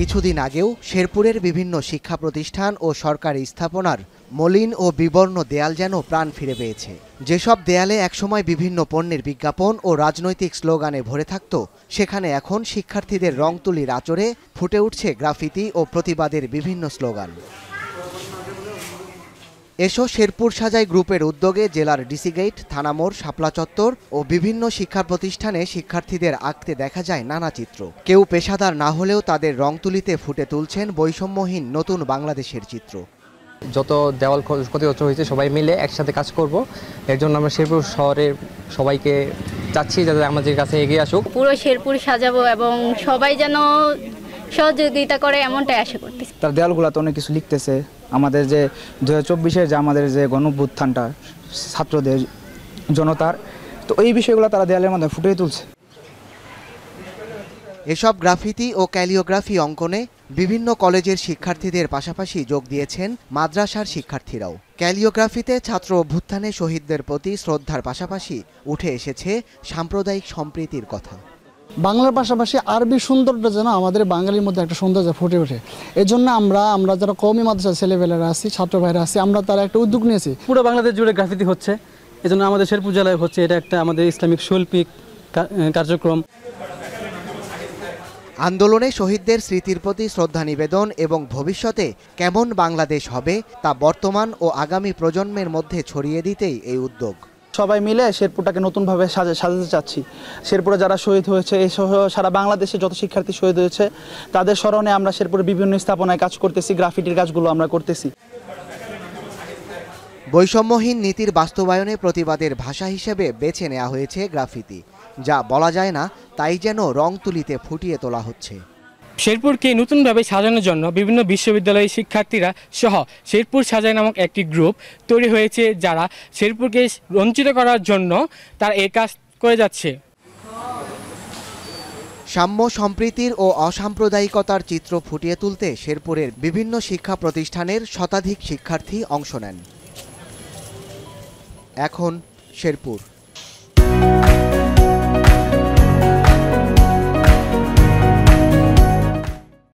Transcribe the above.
কিছুদিন আগেও শেরপুরের বিভিন্ন শিক্ষা প্রতিষ্ঠান ও সরকারি স্থাপনার মলিন ও বিবর্ণ দেয়াল যেন প্রাণ ফিরে পেয়েছে। যেসব দেয়ালে একসময় বিভিন্ন পণ্যের বিজ্ঞাপন ও রাজনৈতিক স্লোগানে ভরে থাকত, সেখানে এখন শিক্ষার্থীদের রং তুলির আঁচড়ে ফুটে উঠছে গ্রাফিতি ও প্রতিবাদের বিভিন্ন স্লোগান। এসো শেরপুর সাজাই গ্রুপের উদ্যোগে জেলার ডিসি গেট, থানামোড়, শাপলা চত্বর ও বিভিন্ন শিক্ষা প্রতিষ্ঠানে শিক্ষার্থীদের আঁকতে দেখা যায় নানা চিত্র। কেউ পেশাদার না হলেও তাদের রং তুলিতে ফুটে তুলছেন বৈষম্যহীন নতুন বাংলাদেশের চিত্র। যত দেওয়াল ক্ষতিগ্রস্ত হয়েছে সবাই মিলে একসাথে কাজ করব। এর জন্য আমরা শেরপুর শহরের সবাইকে চাচ্ছি যাতে আমাদের কাছে এগিয়ে আসুক। পুরো শেরপুর সাজাবো এবং সবাই যেন সহযোগিতা করে এমনটাই আশা করতেছি। তার দেয়ালগুলোতে অনেক কিছু লিখতেছে। আমাদের যে 2024-এর যে আমাদের যে গণঅভ্যুত্থানটা ছাত্রদের জনতার, তো এই বিষয়গুলো তারা দেয়ালের মধ্যে ফুটিয়ে তুলছে। এসব গ্রাফিতি ও ক্যালিওগ্রাফি অঙ্কনে বিভিন্ন কলেজের শিক্ষার্থীদের পাশাপাশি যোগ দিয়েছেন মাদ্রাসার শিক্ষার্থীরাও। ক্যালিওগ্রাফিতে ছাত্র অভ্যুত্থানে শহীদদের প্রতি শ্রদ্ধার পাশাপাশি উঠে এসেছে সাম্প্রদায়িক সম্প্রীতির কথা। বাংলার পাশাপাশি আরবি সৌন্দর্য যেন আমাদের বাঙালির মধ্যে একটা সৌন্দর্য ফুটে ওঠে। এই জন্য আমরা যারা কওমি মাদ্রাসার ছেলেবেলারা আছি, ছাত্র ভাইরা আছি, আমরা তারা একটা উদ্যোগ নিয়েছি। পুরো বাংলাদেশ জুড়ে গ্রাফিতি হচ্ছে, এজন্য আমাদের শেরপুর জেলায় হচ্ছে। এটা একটা আমাদের ইসলামিক শৈল্পিক কার্যক্রম। আন্দোলনে শহীদদের স্মৃতির প্রতি শ্রদ্ধা নিবেদন এবং ভবিষ্যতে কেমন বাংলাদেশ হবে তা বর্তমান ও আগামী প্রজন্মের মধ্যে ছড়িয়ে দিতেই এই উদ্যোগ। সবাই মিলে শেরপুরটাকে নতুনভাবে সাজাতে চাচ্ছি। শেরপুরে যারা শহীদ হয়েছে, এই সহ সারা বাংলাদেশে যত শিক্ষার্থী শহীদ হয়েছে তাদের স্মরণে আমরা শেরপুরে বিভিন্ন স্থাপনায় কাজ করতেছি, গ্রাফিটির কাজগুলো আমরা করতেছি। বৈষম্যহীন নীতির বাস্তবায়নে প্রতিবাদের ভাষা হিসেবে বেছে নেওয়া হয়েছে গ্রাফিতি, যা বলা যায় না তাই যেন রং তুলিতে ফুটিয়ে তোলা হচ্ছে। শেরপুরকে নতুনভাবে সাজানোর জন্য বিভিন্ন বিশ্ববিদ্যালয়ের শিক্ষার্থীরা সহ শেরপুর সাজাই নামক একটি গ্রুপ তৈরি হয়েছে, যারা শেরপুরকে রঞ্জিত করার জন্য তারা এই কাজ করে যাচ্ছে। সাম্য, সম্প্রীতির ও অসাম্প্রদায়িকতার চিত্র ফুটিয়ে তুলতে শেরপুরের বিভিন্ন শিক্ষা প্রতিষ্ঠানের শতাধিক শিক্ষার্থী অংশ নেন। এখন শেরপুর।